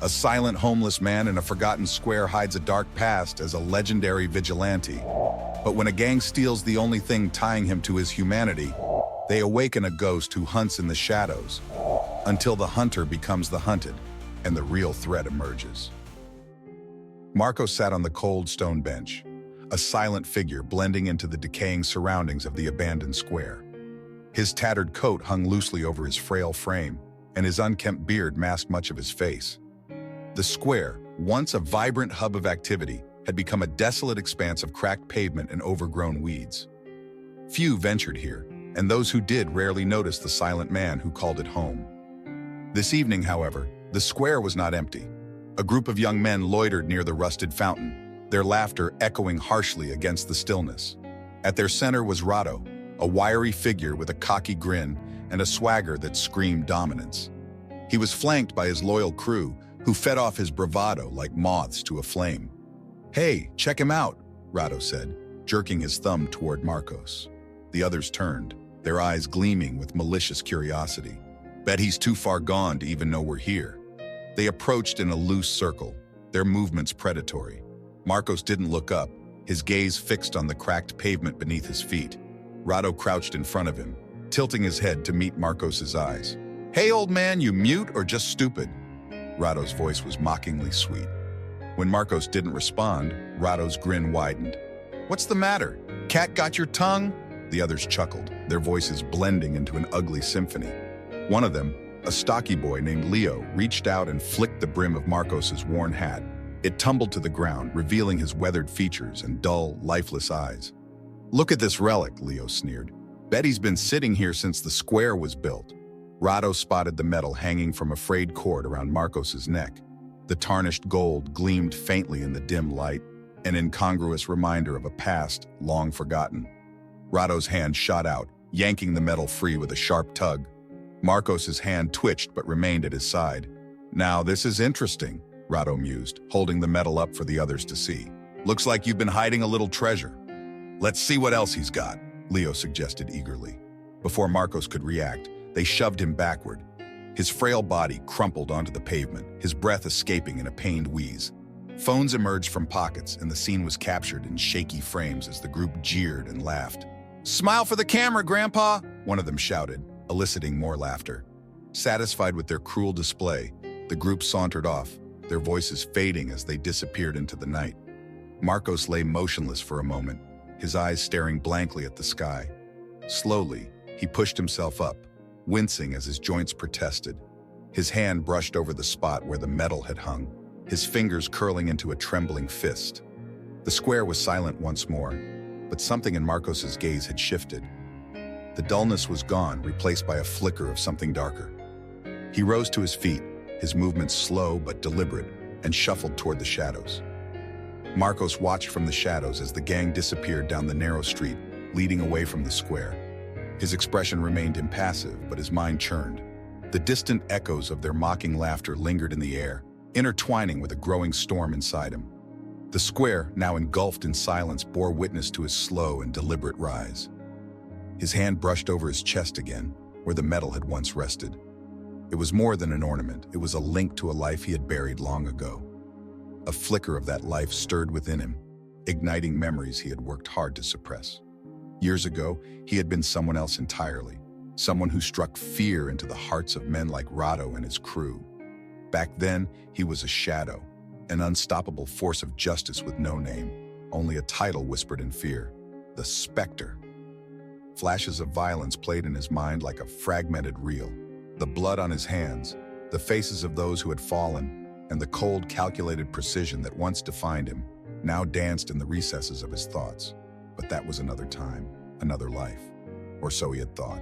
A silent homeless man in a forgotten square hides a dark past as a legendary vigilante. But when a gang steals the only thing tying him to his humanity, they awaken a ghost who hunts in the shadows until the hunter becomes the hunted and the real threat emerges. Marcos sat on the cold stone bench, a silent figure blending into the decaying surroundings of the abandoned square. His tattered coat hung loosely over his frail frame, and his unkempt beard masked much of his face. The square, once a vibrant hub of activity, had become a desolate expanse of cracked pavement and overgrown weeds. Few ventured here, and those who did rarely noticed the silent man who called it home. This evening, however, the square was not empty. A group of young men loitered near the rusted fountain, their laughter echoing harshly against the stillness. At their center was Rado, a wiry figure with a cocky grin and a swagger that screamed dominance. He was flanked by his loyal crew, who fed off his bravado like moths to a flame. "Hey, check him out," Rado said, jerking his thumb toward Marcos. The others turned, their eyes gleaming with malicious curiosity. "Bet he's too far gone to even know we're here." They approached in a loose circle, their movements predatory. Marcos didn't look up, his gaze fixed on the cracked pavement beneath his feet. Rado crouched in front of him, tilting his head to meet Marcos's eyes. "Hey, old man, you mute or just stupid?" Rado's voice was mockingly sweet. When Marcos didn't respond, Rado's grin widened. "What's the matter? Cat got your tongue?" The others chuckled, their voices blending into an ugly symphony. One of them, a stocky boy named Leo, reached out and flicked the brim of Marcos's worn hat. It tumbled to the ground, revealing his weathered features and dull, lifeless eyes. "Look at this relic," Leo sneered. "Bet he's been sitting here since the square was built." Rado spotted the metal hanging from a frayed cord around Marcos's neck. The tarnished gold gleamed faintly in the dim light, an incongruous reminder of a past long forgotten. Rado's hand shot out, yanking the metal free with a sharp tug. Marcos's hand twitched but remained at his side. "Now this is interesting," Rado mused, holding the metal up for the others to see. "Looks like you've been hiding a little treasure." "Let's see what else he's got," Leo suggested eagerly. Before Marcos could react, they shoved him backward. His frail body crumpled onto the pavement, his breath escaping in a pained wheeze. Phones emerged from pockets, and the scene was captured in shaky frames as the group jeered and laughed. "Smile for the camera, Grandpa!" one of them shouted, eliciting more laughter. Satisfied with their cruel display, the group sauntered off, their voices fading as they disappeared into the night. Marcos lay motionless for a moment, his eyes staring blankly at the sky. Slowly, he pushed himself up, wincing as his joints protested. His hand brushed over the spot where the metal had hung, his fingers curling into a trembling fist. The square was silent once more, but something in Marcos's gaze had shifted. The dullness was gone, replaced by a flicker of something darker. He rose to his feet, his movements slow but deliberate, and shuffled toward the shadows. Marcos watched from the shadows as the gang disappeared down the narrow street, leading away from the square. His expression remained impassive, but his mind churned. The distant echoes of their mocking laughter lingered in the air, intertwining with a growing storm inside him. The square, now engulfed in silence, bore witness to his slow and deliberate rise. His hand brushed over his chest again, where the metal had once rested. It was more than an ornament, it was a link to a life he had buried long ago. A flicker of that life stirred within him, igniting memories he had worked hard to suppress. Years ago, he had been someone else entirely, someone who struck fear into the hearts of men like Rado and his crew. Back then, he was a shadow, an unstoppable force of justice with no name, only a title whispered in fear: the Spectre. Flashes of violence played in his mind like a fragmented reel. The blood on his hands, the faces of those who had fallen, and the cold, calculated precision that once defined him, now danced in the recesses of his thoughts. But that was another time, another life, or so he had thought.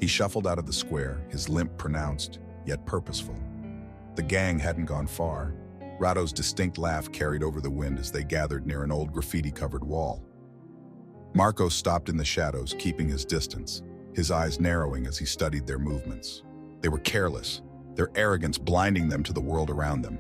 He shuffled out of the square, his limp pronounced, yet purposeful. The gang hadn't gone far. Rado's distinct laugh carried over the wind as they gathered near an old graffiti-covered wall. Marcos stopped in the shadows, keeping his distance, his eyes narrowing as he studied their movements. They were careless, their arrogance blinding them to the world around them.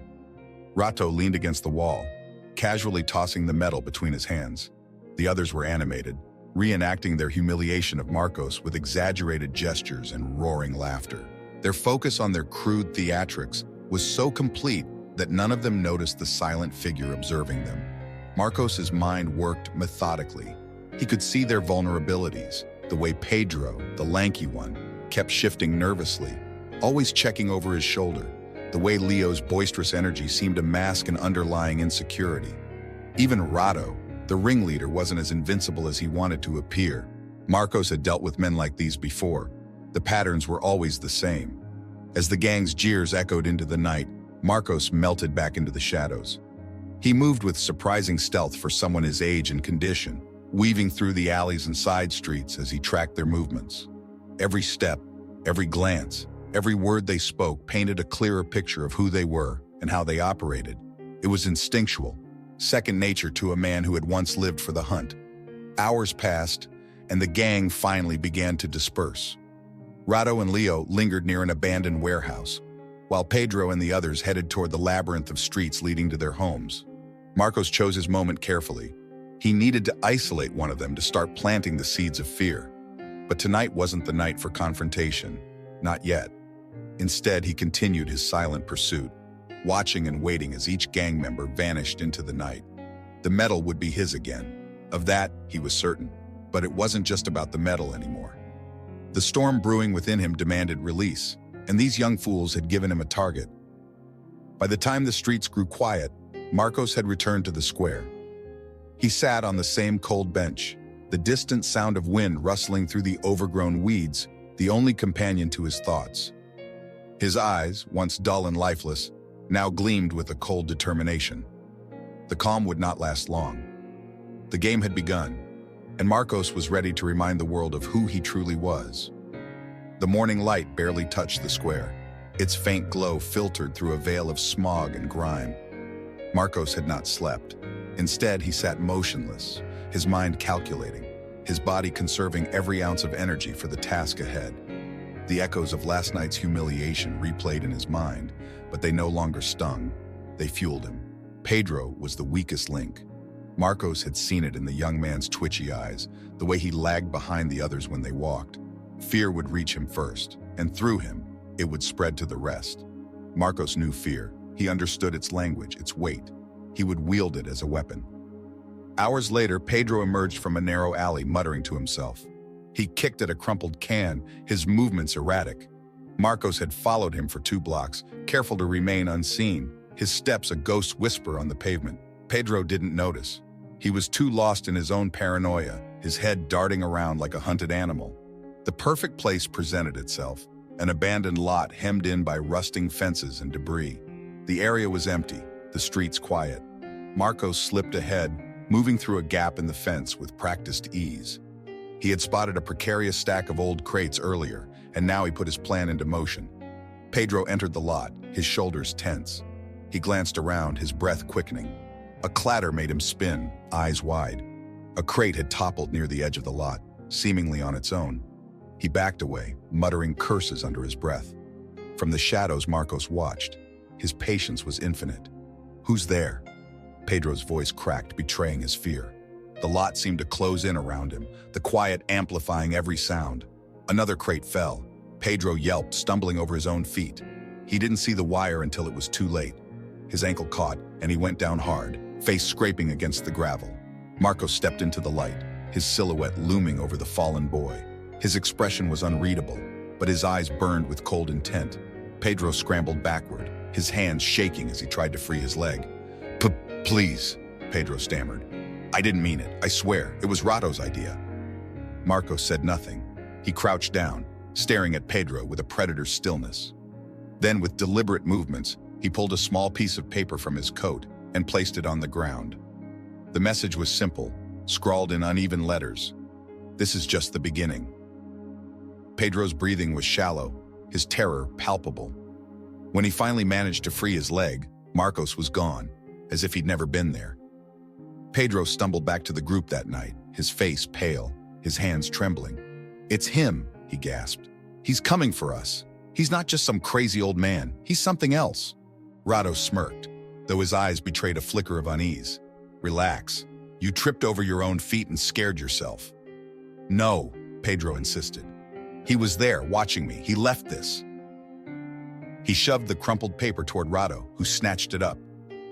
Rato leaned against the wall, casually tossing the metal between his hands. The others were animated, reenacting their humiliation of Marcos with exaggerated gestures and roaring laughter. Their focus on their crude theatrics was so complete that none of them noticed the silent figure observing them. Marcos's mind worked methodically. He could see their vulnerabilities, the way Pedro, the lanky one, kept shifting nervously, always checking over his shoulder, the way Leo's boisterous energy seemed to mask an underlying insecurity. Even Rado, the ringleader, wasn't as invincible as he wanted to appear. Marcos had dealt with men like these before. The patterns were always the same. As the gang's jeers echoed into the night, Marcos melted back into the shadows. He moved with surprising stealth for someone his age and condition, weaving through the alleys and side streets as he tracked their movements. Every step, every glance, every word they spoke painted a clearer picture of who they were and how they operated. It was instinctual, second nature to a man who had once lived for the hunt. Hours passed, and the gang finally began to disperse. Rado and Leo lingered near an abandoned warehouse, while Pedro and the others headed toward the labyrinth of streets leading to their homes. Marcos chose his moment carefully. He needed to isolate one of them to start planting the seeds of fear. But tonight wasn't the night for confrontation. Not yet. Instead, he continued his silent pursuit, watching and waiting as each gang member vanished into the night. The medal would be his again. Of that, he was certain. But it wasn't just about the medal anymore. The storm brewing within him demanded release, and these young fools had given him a target. By the time the streets grew quiet, Marcos had returned to the square. He sat on the same cold bench, the distant sound of wind rustling through the overgrown weeds, the only companion to his thoughts. His eyes, once dull and lifeless, now gleamed with a cold determination. The calm would not last long. The game had begun, and Marcos was ready to remind the world of who he truly was. The morning light barely touched the square. Its faint glow filtered through a veil of smog and grime. Marcos had not slept. Instead, he sat motionless, his mind calculating, his body conserving every ounce of energy for the task ahead. The echoes of last night's humiliation replayed in his mind, but they no longer stung. They fueled him. Pedro was the weakest link. Marcos had seen it in the young man's twitchy eyes, the way he lagged behind the others when they walked. Fear would reach him first, and through him, it would spread to the rest. Marcos knew fear. He understood its language, its weight. He would wield it as a weapon. Hours later, Pedro emerged from a narrow alley, muttering to himself. He kicked at a crumpled can, his movements erratic. Marcos had followed him for 2 blocks, careful to remain unseen, his steps a ghost whisper on the pavement. Pedro didn't notice. He was too lost in his own paranoia, his head darting around like a hunted animal. The perfect place presented itself, an abandoned lot hemmed in by rusting fences and debris. The area was empty, the streets quiet. Marcos slipped ahead, moving through a gap in the fence with practiced ease. He had spotted a precarious stack of old crates earlier, and now he put his plan into motion. Pedro entered the lot, his shoulders tense. He glanced around, his breath quickening. A clatter made him spin, eyes wide. A crate had toppled near the edge of the lot, seemingly on its own. He backed away, muttering curses under his breath. From the shadows, Marcos watched. His patience was infinite. "Who's there?" Pedro's voice cracked, betraying his fear. The lot seemed to close in around him, the quiet amplifying every sound. Another crate fell. Pedro yelped, stumbling over his own feet. He didn't see the wire until it was too late. His ankle caught, and he went down hard, face scraping against the gravel. Marcos stepped into the light, his silhouette looming over the fallen boy. His expression was unreadable, but his eyes burned with cold intent. Pedro scrambled backward, his hands shaking as he tried to free his leg. Please, Pedro stammered. "I didn't mean it, I swear. It was Rado's idea." Marcos said nothing. He crouched down, staring at Pedro with a predator's stillness. Then, with deliberate movements, he pulled a small piece of paper from his coat and placed it on the ground. The message was simple, scrawled in uneven letters. "This is just the beginning." Pedro's breathing was shallow, his terror palpable. When he finally managed to free his leg, Marcos was gone, as if he'd never been there. Pedro stumbled back to the group that night, his face pale, his hands trembling. "It's him," he gasped. "He's coming for us. He's not just some crazy old man. He's something else." Rado smirked, though his eyes betrayed a flicker of unease. "Relax. You tripped over your own feet and scared yourself." "No," Pedro insisted. "He was there, watching me. He left this." He shoved the crumpled paper toward Rado, who snatched it up.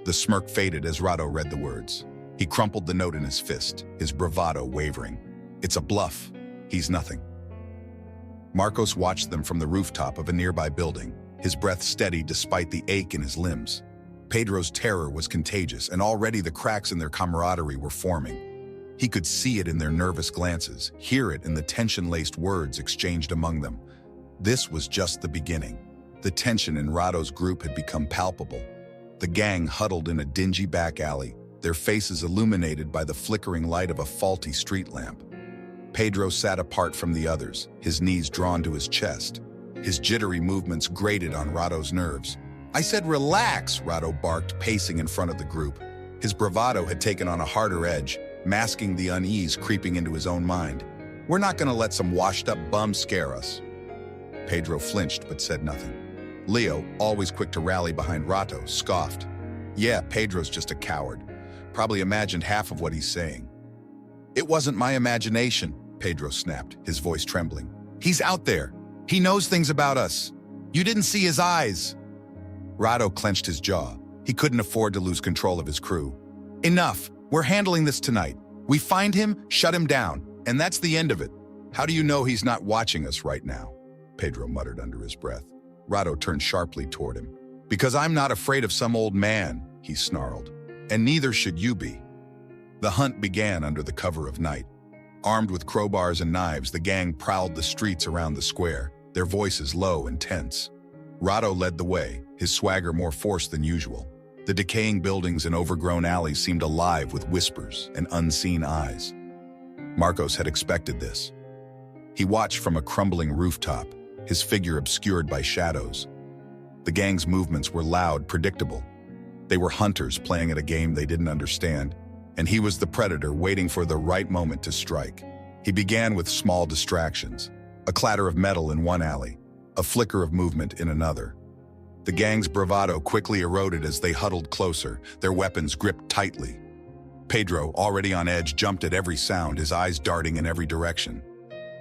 The smirk faded as Rado read the words. He crumpled the note in his fist, his bravado wavering. It's a bluff. He's nothing. Marcos watched them from the rooftop of a nearby building, his breath steady despite the ache in his limbs. Pedro's terror was contagious, and already the cracks in their camaraderie were forming. He could see it in their nervous glances, hear it in the tension-laced words exchanged among them. This was just the beginning. The tension in Rado's group had become palpable. The gang huddled in a dingy back alley, their faces illuminated by the flickering light of a faulty street lamp. Pedro sat apart from the others, his knees drawn to his chest. His jittery movements grated on Rado's nerves. "I said relax," Rado barked, pacing in front of the group. His bravado had taken on a harder edge, masking the unease creeping into his own mind. "We're not going to let some washed-up bum scare us." Pedro flinched but said nothing. Leo, always quick to rally behind Rado, scoffed. "Yeah, Pedro's just a coward. Probably imagined half of what he's saying." "It wasn't my imagination," Pedro snapped, his voice trembling. "He's out there. He knows things about us. You didn't see his eyes." Rado clenched his jaw. He couldn't afford to lose control of his crew. "Enough. We're handling this tonight. We find him, shut him down, and that's the end of it." "How do you know he's not watching us right now?" Pedro muttered under his breath. Rado turned sharply toward him. "Because I'm not afraid of some old man," he snarled. "And neither should you be." The hunt began under the cover of night. Armed with crowbars and knives, the gang prowled the streets around the square, their voices low and tense. Rado led the way, his swagger more forced than usual. The decaying buildings and overgrown alleys seemed alive with whispers and unseen eyes. Marcos had expected this. He watched from a crumbling rooftop, his figure obscured by shadows. The gang's movements were loud, predictable. They were hunters playing at a game they didn't understand, and he was the predator waiting for the right moment to strike. He began with small distractions, a clatter of metal in one alley, a flicker of movement in another. The gang's bravado quickly eroded as they huddled closer, their weapons gripped tightly. Pedro, already on edge, jumped at every sound, his eyes darting in every direction.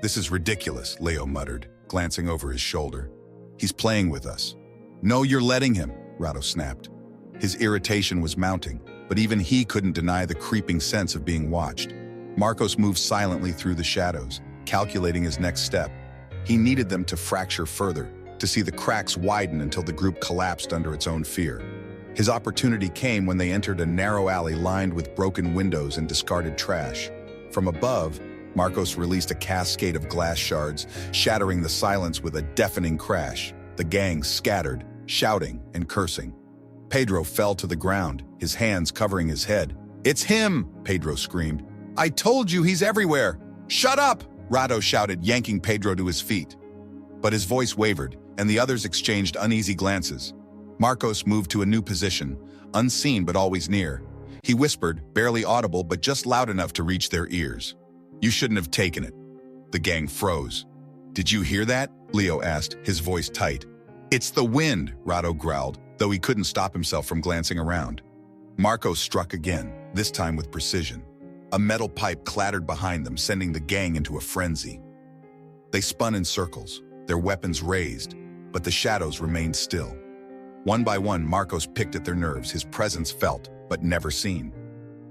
"This is ridiculous," Leo muttered, glancing over his shoulder. "He's playing with us." "No, you're letting him," Rado snapped. His irritation was mounting, but even he couldn't deny the creeping sense of being watched. Marcos moved silently through the shadows, calculating his next step. He needed them to fracture further, to see the cracks widen until the group collapsed under its own fear. His opportunity came when they entered a narrow alley lined with broken windows and discarded trash. From above, Marcos released a cascade of glass shards, shattering the silence with a deafening crash. The gang scattered, shouting and cursing. Pedro fell to the ground, his hands covering his head. "It's him!" Pedro screamed. "I told you he's everywhere!" "Shut up!" Rado shouted, yanking Pedro to his feet. But his voice wavered, and the others exchanged uneasy glances. Marcos moved to a new position, unseen but always near. He whispered, barely audible but just loud enough to reach their ears. "You shouldn't have taken it." The gang froze. "Did you hear that?" Leo asked, his voice tight. "It's the wind," Rado growled, though he couldn't stop himself from glancing around. Marcos struck again, this time with precision. A metal pipe clattered behind them, sending the gang into a frenzy. They spun in circles, their weapons raised, but the shadows remained still. One by one, Marcos picked at their nerves, his presence felt, but never seen.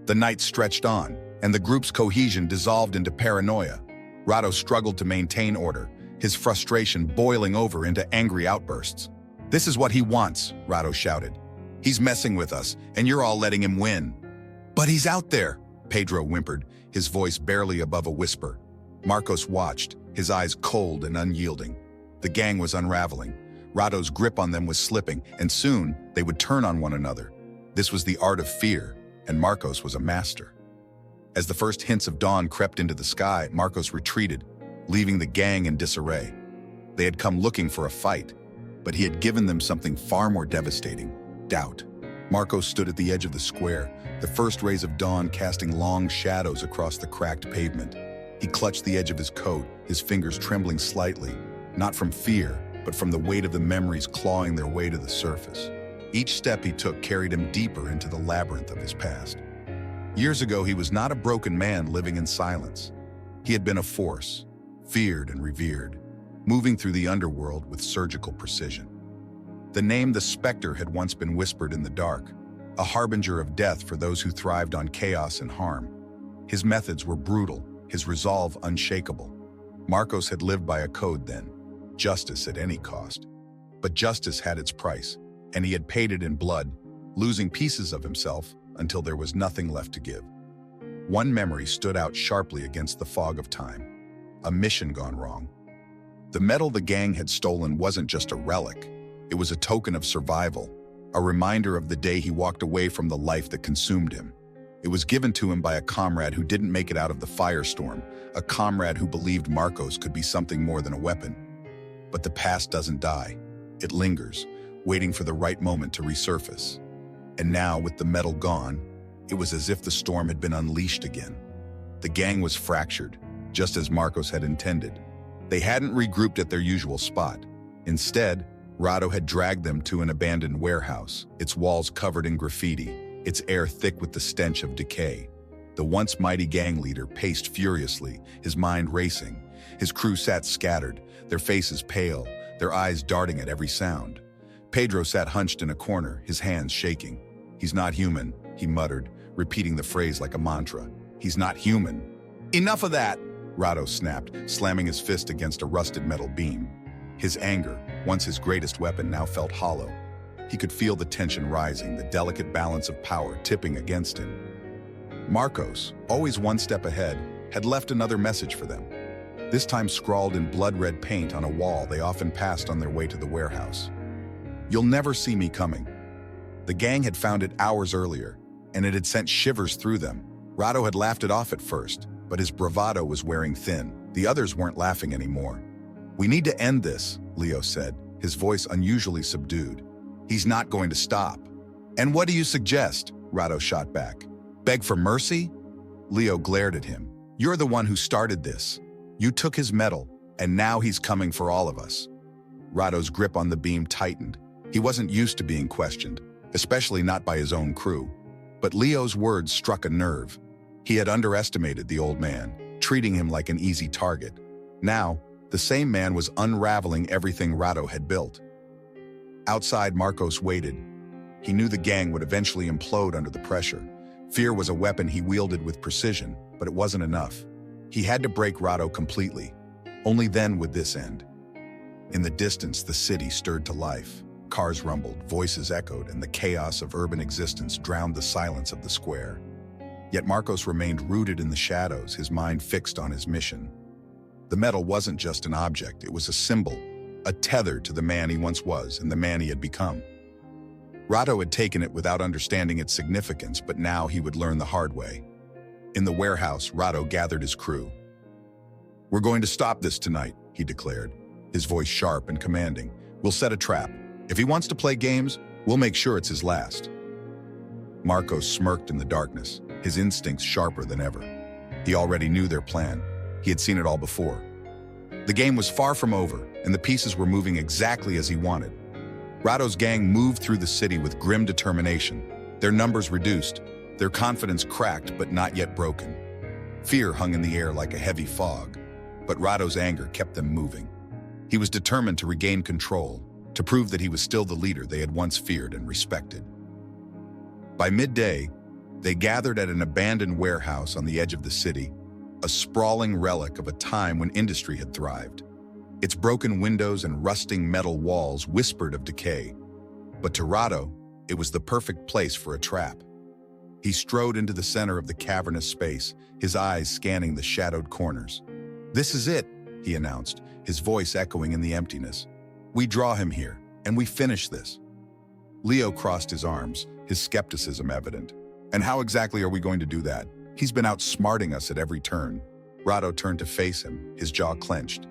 The night stretched on, and the group's cohesion dissolved into paranoia. Rado struggled to maintain order, his frustration boiling over into angry outbursts. "This is what he wants," Rado shouted. "He's messing with us, and you're all letting him win." "But he's out there," Pedro whimpered, his voice barely above a whisper. Marcos watched, his eyes cold and unyielding. The gang was unraveling. Rado's grip on them was slipping, and soon they would turn on one another. This was the art of fear, and Marcos was a master. As the first hints of dawn crept into the sky, Marcos retreated, leaving the gang in disarray. They had come looking for a fight, but he had given them something far more devastating: doubt. Marcos stood at the edge of the square, the first rays of dawn casting long shadows across the cracked pavement. He clutched the edge of his coat, his fingers trembling slightly, not from fear, but from the weight of the memories clawing their way to the surface. Each step he took carried him deeper into the labyrinth of his past. Years ago, he was not a broken man living in silence. He had been a force, feared and revered, moving through the underworld with surgical precision. The name the Spectre had once been whispered in the dark, a harbinger of death for those who thrived on chaos and harm. His methods were brutal, his resolve unshakable. Marcos had lived by a code then, justice at any cost. But justice had its price, and he had paid it in blood, losing pieces of himself until there was nothing left to give. One memory stood out sharply against the fog of time: a mission gone wrong. The medal the gang had stolen wasn't just a relic, it was a token of survival, a reminder of the day he walked away from the life that consumed him. It was given to him by a comrade who didn't make it out of the firestorm, a comrade who believed Marcos could be something more than a weapon. But the past doesn't die. It lingers, waiting for the right moment to resurface. And now, with the medal gone, it was as if the storm had been unleashed again. The gang was fractured, just as Marcos had intended. They hadn't regrouped at their usual spot. Instead, Rado had dragged them to an abandoned warehouse, its walls covered in graffiti, its air thick with the stench of decay. The once mighty gang leader paced furiously, his mind racing. His crew sat scattered, their faces pale, their eyes darting at every sound. Pedro sat hunched in a corner, his hands shaking. "He's not human," he muttered, repeating the phrase like a mantra. "He's not human." "Enough of that!" Rado snapped, slamming his fist against a rusted metal beam. His anger, once his greatest weapon, now felt hollow. He could feel the tension rising, the delicate balance of power tipping against him. Marcos, always one step ahead, had left another message for them, this time scrawled in blood-red paint on a wall they often passed on their way to the warehouse. "You'll never see me coming." The gang had found it hours earlier, and it had sent shivers through them. Rado had laughed it off at first, but his bravado was wearing thin. The others weren't laughing anymore. "We need to end this," Leo said, his voice unusually subdued. "He's not going to stop." "And what do you suggest?" Rado shot back. "Beg for mercy?" Leo glared at him. "You're the one who started this. You took his medal, and now he's coming for all of us." Rado's grip on the beam tightened. He wasn't used to being questioned, especially not by his own crew. But Leo's words struck a nerve. He had underestimated the old man, treating him like an easy target. Now, the same man was unraveling everything Rado had built. Outside, Marcos waited. He knew the gang would eventually implode under the pressure. Fear was a weapon he wielded with precision, but it wasn't enough. He had to break Rado completely. Only then would this end. In the distance, the city stirred to life. Cars rumbled, voices echoed, and the chaos of urban existence drowned the silence of the square. Yet Marcos remained rooted in the shadows, his mind fixed on his mission. The medal wasn't just an object, it was a symbol, a tether to the man he once was and the man he had become. Rado had taken it without understanding its significance, but now he would learn the hard way. In the warehouse, Rado gathered his crew. "We're going to stop this tonight," he declared, his voice sharp and commanding. "We'll set a trap. If he wants to play games, we'll make sure it's his last." Marcos smirked in the darkness, his instincts sharper than ever. He already knew their plan. He had seen it all before. The game was far from over, and the pieces were moving exactly as he wanted. Rado's gang moved through the city with grim determination. Their numbers reduced, their confidence cracked but not yet broken. Fear hung in the air like a heavy fog, but Rado's anger kept them moving. He was determined to regain control, to prove that he was still the leader they had once feared and respected. By midday, they gathered at an abandoned warehouse on the edge of the city, a sprawling relic of a time when industry had thrived. Its broken windows and rusting metal walls whispered of decay. But to Rado, it was the perfect place for a trap. He strode into the center of the cavernous space, his eyes scanning the shadowed corners. "This is it," he announced, his voice echoing in the emptiness. "We draw him here, and we finish this." Leo crossed his arms, his skepticism evident. "And how exactly are we going to do that? He's been outsmarting us at every turn." Rado turned to face him, his jaw clenched.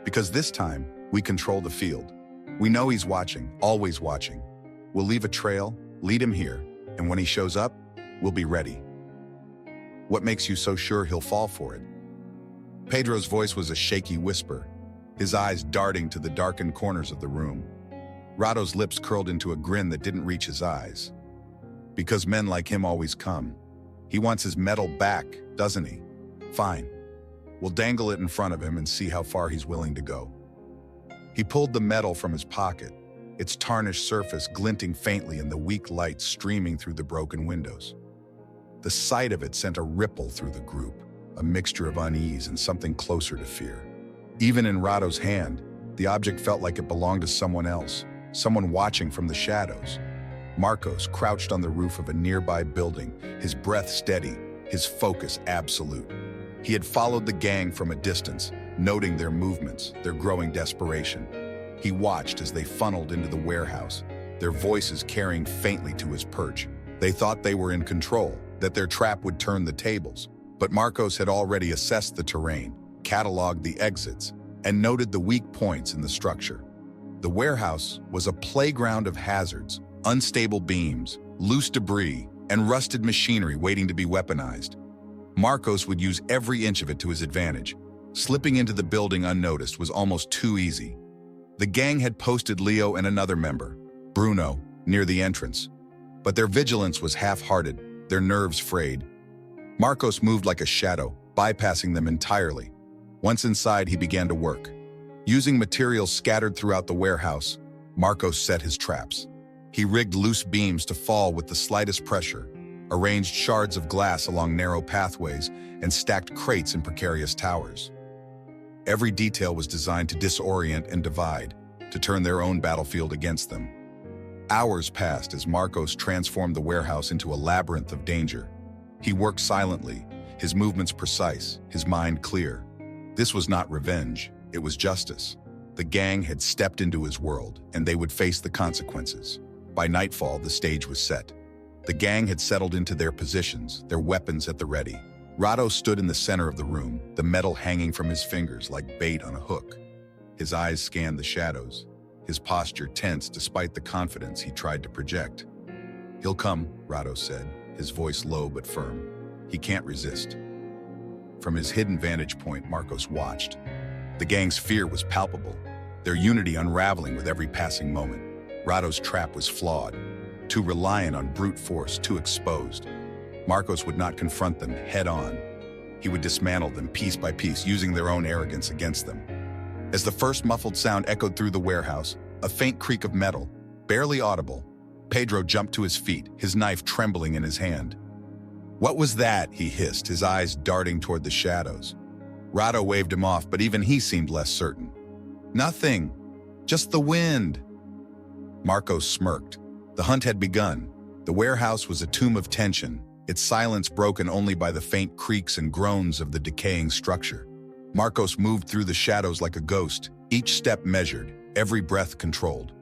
"Because this time, we control the field. We know he's watching, always watching. We'll leave a trail, lead him here, and when he shows up, we'll be ready." "What makes you so sure he'll fall for it?" Pedro's voice was a shaky whisper, his eyes darting to the darkened corners of the room. Rado's lips curled into a grin that didn't reach his eyes. "Because men like him always come. He wants his medal back, doesn't he? Fine. We'll dangle it in front of him and see how far he's willing to go." He pulled the medal from his pocket, its tarnished surface glinting faintly in the weak light streaming through the broken windows. The sight of it sent a ripple through the group, a mixture of unease and something closer to fear. Even in Rado's hand, the object felt like it belonged to someone else, someone watching from the shadows. Marcos crouched on the roof of a nearby building, his breath steady, his focus absolute. He had followed the gang from a distance, noting their movements, their growing desperation. He watched as they funneled into the warehouse, their voices carrying faintly to his perch. They thought they were in control, that their trap would turn the tables. But Marcos had already assessed the terrain, cataloged the exits, and noted the weak points in the structure. The warehouse was a playground of hazards, unstable beams, loose debris, and rusted machinery waiting to be weaponized. Marcos would use every inch of it to his advantage. Slipping into the building unnoticed was almost too easy. The gang had posted Leo and another member, Bruno, near the entrance. But their vigilance was half-hearted, their nerves frayed. Marcos moved like a shadow, bypassing them entirely. Once inside, he began to work. Using materials scattered throughout the warehouse, Marcos set his traps. He rigged loose beams to fall with the slightest pressure, arranged shards of glass along narrow pathways, and stacked crates in precarious towers. Every detail was designed to disorient and divide, to turn their own battlefield against them. Hours passed as Marcos transformed the warehouse into a labyrinth of danger. He worked silently, his movements precise, his mind clear. This was not revenge, it was justice. The gang had stepped into his world, and they would face the consequences. By nightfall, the stage was set. The gang had settled into their positions, their weapons at the ready. Rado stood in the center of the room, the metal hanging from his fingers like bait on a hook. His eyes scanned the shadows, his posture tense despite the confidence he tried to project. "He'll come," Rado said, his voice low but firm. "He can't resist." From his hidden vantage point, Marcos watched. The gang's fear was palpable, their unity unraveling with every passing moment. Rado's trap was flawed, too reliant on brute force, too exposed. Marcos would not confront them head-on. He would dismantle them piece by piece, using their own arrogance against them. As the first muffled sound echoed through the warehouse, a faint creak of metal, barely audible, Pedro jumped to his feet, his knife trembling in his hand. "What was that?" he hissed, his eyes darting toward the shadows. Rado waved him off, but even he seemed less certain. "Nothing, just the wind." Marcos smirked. The hunt had begun. The warehouse was a tomb of tension, its silence broken only by the faint creaks and groans of the decaying structure. Marcos moved through the shadows like a ghost, each step measured, every breath controlled.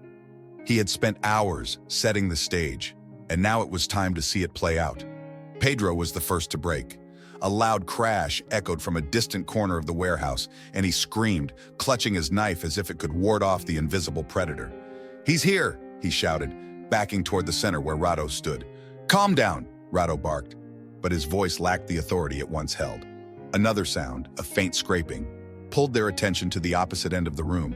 He had spent hours setting the stage, and now it was time to see it play out. Pedro was the first to break. A loud crash echoed from a distant corner of the warehouse, and he screamed, clutching his knife as if it could ward off the invisible predator. "He's here!" he shouted, backing toward the center where Rado stood. "Calm down!" Rado barked, but his voice lacked the authority it once held. Another sound, a faint scraping, pulled their attention to the opposite end of the room.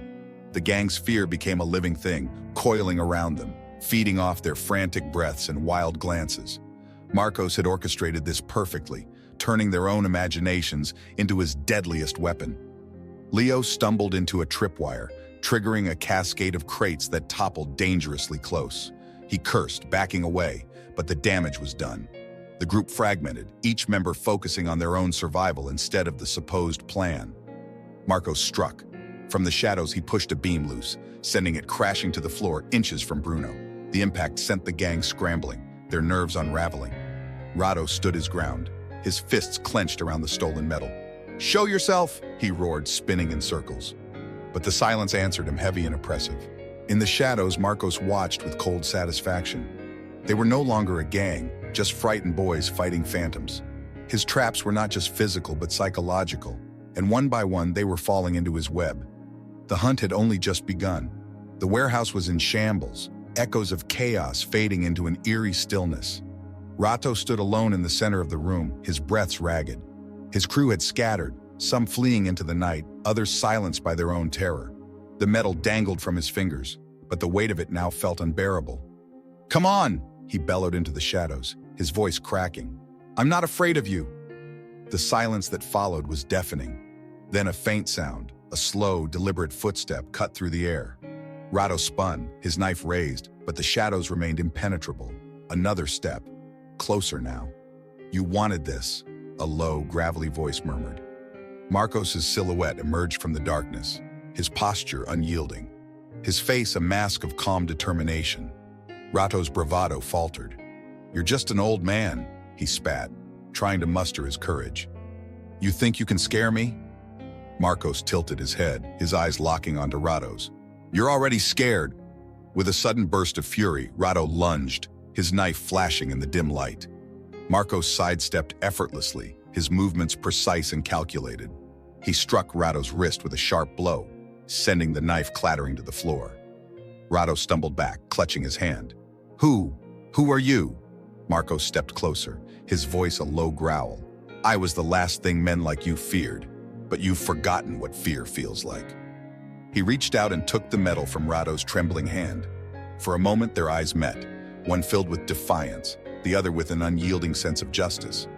The gang's fear became a living thing, coiling around them, feeding off their frantic breaths and wild glances. Marcos had orchestrated this perfectly, turning their own imaginations into his deadliest weapon. Leo stumbled into a tripwire, triggering a cascade of crates that toppled dangerously close. He cursed, backing away, but the damage was done. The group fragmented, each member focusing on their own survival instead of the supposed plan. Marcos struck. From the shadows, he pushed a beam loose, sending it crashing to the floor inches from Bruno. The impact sent the gang scrambling, their nerves unraveling. Rado stood his ground, his fists clenched around the stolen metal. "Show yourself!" he roared, spinning in circles. But the silence answered him, heavy and oppressive. In the shadows, Marcos watched with cold satisfaction. They were no longer a gang, just frightened boys fighting phantoms. His traps were not just physical but psychological, and one by one they were falling into his web. The hunt had only just begun. The warehouse was in shambles, echoes of chaos fading into an eerie stillness. Rato stood alone in the center of the room, his breaths ragged. His crew had scattered, some fleeing into the night, others silenced by their own terror. The metal dangled from his fingers, but the weight of it now felt unbearable. "Come on!" he bellowed into the shadows, his voice cracking. "I'm not afraid of you!" The silence that followed was deafening. Then a faint sound, a slow, deliberate footstep cut through the air. Rado spun, his knife raised, but the shadows remained impenetrable. Another step. Closer now. "You wanted this," a low, gravelly voice murmured. Marcos's silhouette emerged from the darkness, his posture unyielding, his face a mask of calm determination. Rado's bravado faltered. "You're just an old man," he spat, trying to muster his courage. "You think you can scare me?" Marcos tilted his head, his eyes locking onto Rado's. "You're already scared." With a sudden burst of fury, Rado lunged, his knife flashing in the dim light. Marcos sidestepped effortlessly, his movements precise and calculated. He struck Rado's wrist with a sharp blow, sending the knife clattering to the floor. Rado stumbled back, clutching his hand. Who are you?" Marcos stepped closer, his voice a low growl. "I was the last thing men like you feared, but you've forgotten what fear feels like." He reached out and took the metal from Rado's trembling hand. For a moment their eyes met, one filled with defiance, the other with an unyielding sense of justice.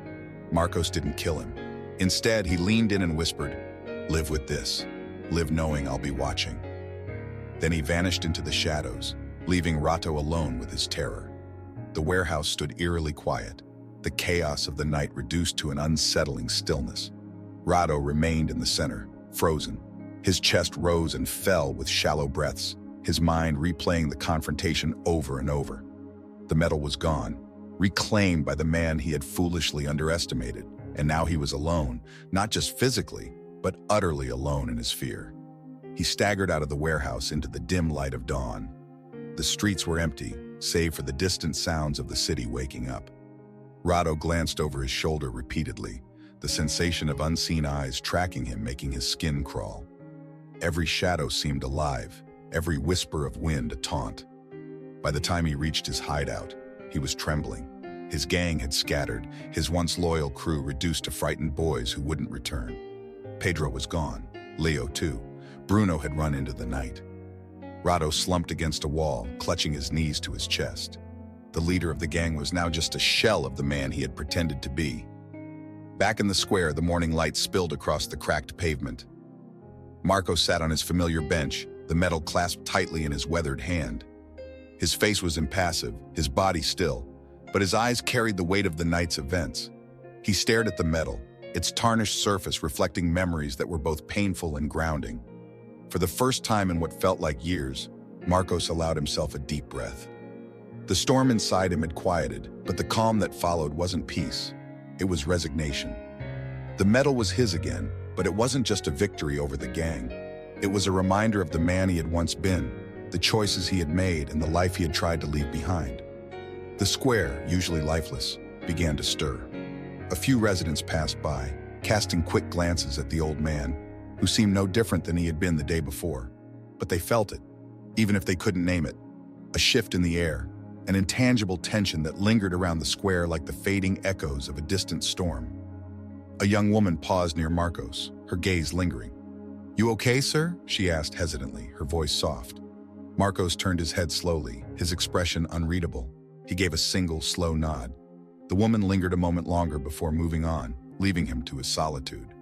Marcos didn't kill him. Instead, he leaned in and whispered, "Live with this. Live knowing I'll be watching." Then he vanished into the shadows, leaving Rado alone with his terror. The warehouse stood eerily quiet, the chaos of the night reduced to an unsettling stillness. Rado remained in the center, frozen. His chest rose and fell with shallow breaths, his mind replaying the confrontation over and over. The metal was gone, reclaimed by the man he had foolishly underestimated, and now he was alone, not just physically, but utterly alone in his fear. He staggered out of the warehouse into the dim light of dawn. The streets were empty, save for the distant sounds of the city waking up. Rado glanced over his shoulder repeatedly, the sensation of unseen eyes tracking him making his skin crawl. Every shadow seemed alive, every whisper of wind a taunt. By the time he reached his hideout, he was trembling. His gang had scattered, his once loyal crew reduced to frightened boys who wouldn't return. Pedro was gone, Leo too. Bruno had run into the night. Rado slumped against a wall, clutching his knees to his chest. The leader of the gang was now just a shell of the man he had pretended to be. Back in the square, the morning light spilled across the cracked pavement. Marcos sat on his familiar bench, the metal clasped tightly in his weathered hand. His face was impassive, his body still, but his eyes carried the weight of the night's events. He stared at the metal, its tarnished surface reflecting memories that were both painful and grounding. For the first time in what felt like years, Marcos allowed himself a deep breath. The storm inside him had quieted, but the calm that followed wasn't peace. It was resignation. The metal was his again, but it wasn't just a victory over the gang. It was a reminder of the man he had once been, the choices he had made, and the life he had tried to leave behind. The square, usually lifeless, began to stir. A few residents passed by, casting quick glances at the old man, who seemed no different than he had been the day before. But they felt it, even if they couldn't name it. A shift in the air, an intangible tension that lingered around the square like the fading echoes of a distant storm. A young woman paused near Marcos, her gaze lingering. "You okay, sir?" she asked hesitantly, her voice soft. Marcos turned his head slowly, his expression unreadable. He gave a single, slow nod. The woman lingered a moment longer before moving on, leaving him to his solitude.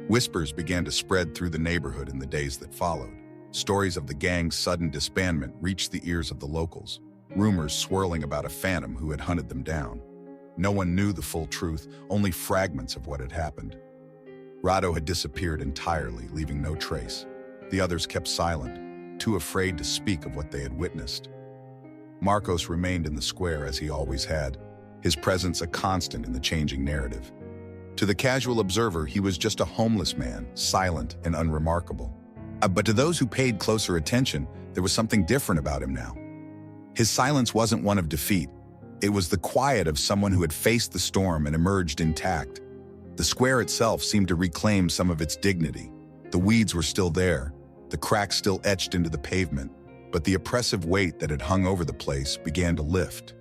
Whispers began to spread through the neighborhood in the days that followed. Stories of the gang's sudden disbandment reached the ears of the locals, rumors swirling about a phantom who had hunted them down. No one knew the full truth, only fragments of what had happened. Rado had disappeared entirely, leaving no trace. The others kept silent, too afraid to speak of what they had witnessed. Marcos remained in the square as he always had, his presence a constant in the changing narrative. To the casual observer, he was just a homeless man, silent and unremarkable. But to those who paid closer attention, there was something different about him now. His silence wasn't one of defeat. It was the quiet of someone who had faced the storm and emerged intact. The square itself seemed to reclaim some of its dignity. The weeds were still there, the cracks still etched into the pavement, but the oppressive weight that had hung over the place began to lift.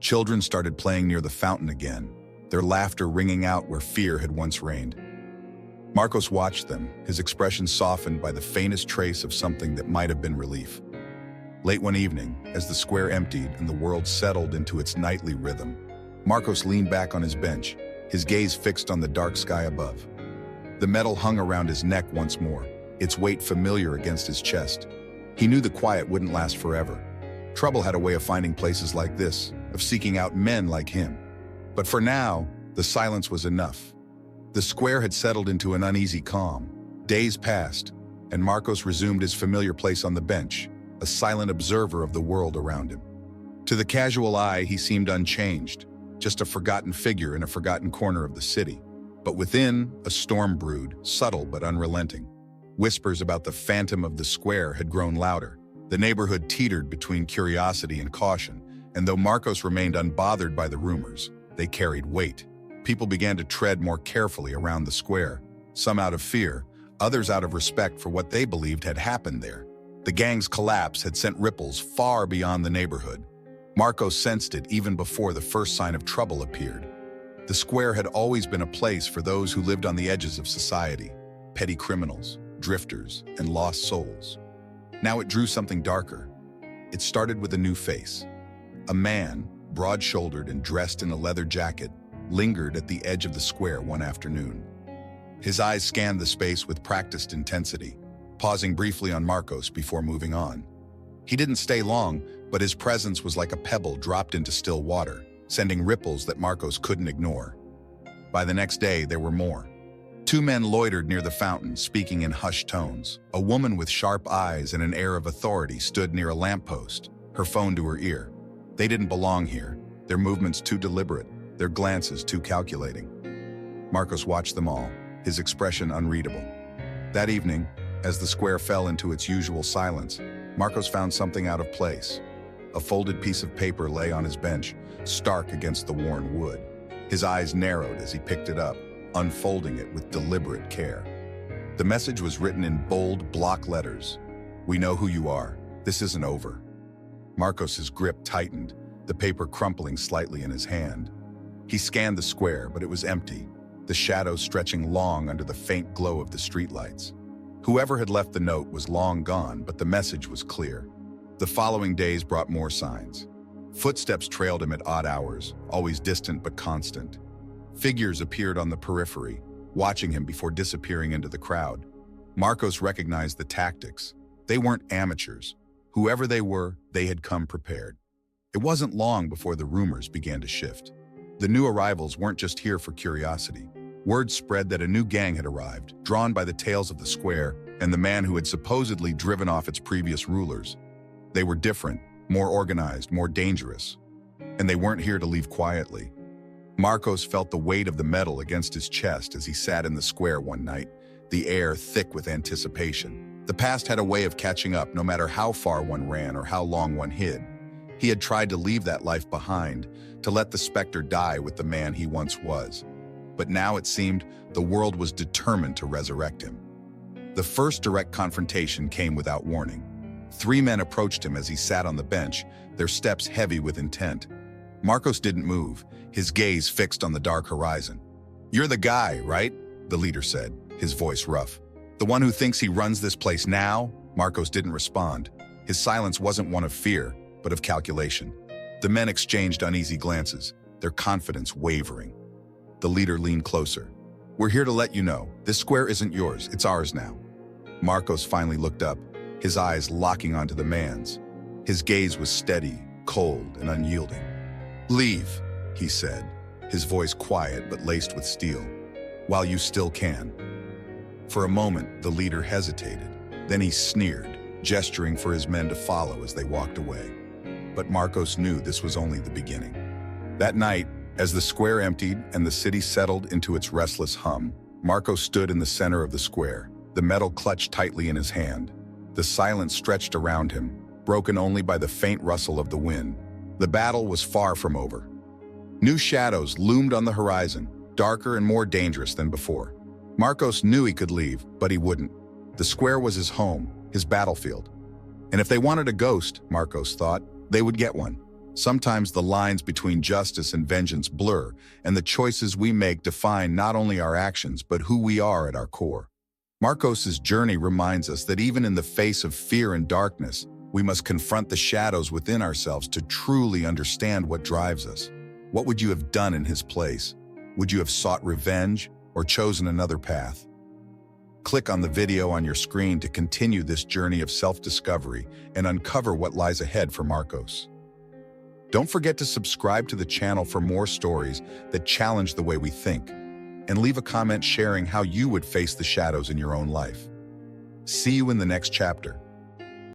Children started playing near the fountain again, their laughter ringing out where fear had once reigned. Marcos watched them, his expression softened by the faintest trace of something that might have been relief. Late one evening, as the square emptied and the world settled into its nightly rhythm, Marcos leaned back on his bench, his gaze fixed on the dark sky above. The metal hung around his neck once more, its weight familiar against his chest. He knew the quiet wouldn't last forever. Trouble had a way of finding places like this, of seeking out men like him. But for now, the silence was enough. The square had settled into an uneasy calm. Days passed, and Marcos resumed his familiar place on the bench, a silent observer of the world around him. To the casual eye, he seemed unchanged, just a forgotten figure in a forgotten corner of the city. But within, a storm brewed, subtle but unrelenting. Whispers about the phantom of the square had grown louder. The neighborhood teetered between curiosity and caution, and though Marcos remained unbothered by the rumors, they carried weight. People began to tread more carefully around the square, some out of fear, others out of respect for what they believed had happened there. The gang's collapse had sent ripples far beyond the neighborhood. Marcos sensed it even before the first sign of trouble appeared. The square had always been a place for those who lived on the edges of society, petty criminals, drifters, and lost souls. Now it drew something darker. It started with a new face. A man, broad-shouldered and dressed in a leather jacket, lingered at the edge of the square one afternoon. His eyes scanned the space with practiced intensity, pausing briefly on Marcos before moving on. He didn't stay long, but his presence was like a pebble dropped into still water, sending ripples that Marcos couldn't ignore. By the next day, there were more. Two men loitered near the fountain, speaking in hushed tones. A woman with sharp eyes and an air of authority stood near a lamppost, her phone to her ear. They didn't belong here, their movements too deliberate, their glances too calculating. Marcos watched them all, his expression unreadable. That evening, as the square fell into its usual silence, Marcos found something out of place. A folded piece of paper lay on his bench, stark against the worn wood. His eyes narrowed as he picked it up, unfolding it with deliberate care. The message was written in bold block letters. "We know who you are. This isn't over." Marcos's grip tightened, the paper crumpling slightly in his hand. He scanned the square, but it was empty, the shadows stretching long under the faint glow of the streetlights. Whoever had left the note was long gone, but the message was clear. The following days brought more signs. Footsteps trailed him at odd hours, always distant but constant. Figures appeared on the periphery, watching him before disappearing into the crowd. Marcos recognized the tactics. They weren't amateurs. Whoever they were, they had come prepared. It wasn't long before the rumors began to shift. The new arrivals weren't just here for curiosity. Word spread that a new gang had arrived, drawn by the tales of the square and the man who had supposedly driven off its previous rulers. They were different, more organized, more dangerous. And they weren't here to leave quietly. Marcos felt the weight of the metal against his chest as he sat in the square one night, the air thick with anticipation. The past had a way of catching up no matter how far one ran or how long one hid. He had tried to leave that life behind, to let the specter die with the man he once was. But now it seemed the world was determined to resurrect him. The first direct confrontation came without warning. 3 men approached him as he sat on the bench, their steps heavy with intent. Marcos didn't move, his gaze fixed on the dark horizon. "You're the guy, right?" the leader said, his voice rough. "The one who thinks he runs this place now?" Marcos didn't respond. His silence wasn't one of fear, but of calculation. The men exchanged uneasy glances, their confidence wavering. The leader leaned closer. "We're here to let you know, this square isn't yours, it's ours now." Marcos finally looked up, his eyes locking onto the man's. His gaze was steady, cold, and unyielding. "Leave," he said, his voice quiet but laced with steel, "while you still can." For a moment, the leader hesitated. Then he sneered, gesturing for his men to follow as they walked away. But Marcos knew this was only the beginning. That night, as the square emptied and the city settled into its restless hum, Marcos stood in the center of the square, the metal clutched tightly in his hand. The silence stretched around him, broken only by the faint rustle of the wind. The battle was far from over. New shadows loomed on the horizon, darker and more dangerous than before. Marcos knew he could leave, but he wouldn't. The square was his home, his battlefield. And if they wanted a ghost, Marcos thought, they would get one. Sometimes the lines between justice and vengeance blur, and the choices we make define not only our actions, but who we are at our core. Marcos's journey reminds us that even in the face of fear and darkness, we must confront the shadows within ourselves to truly understand what drives us. What would you have done in his place? Would you have sought revenge or chosen another path? Click on the video on your screen to continue this journey of self-discovery and uncover what lies ahead for Marcos. Don't forget to subscribe to the channel for more stories that challenge the way we think, and leave a comment sharing how you would face the shadows in your own life. See you in the next chapter.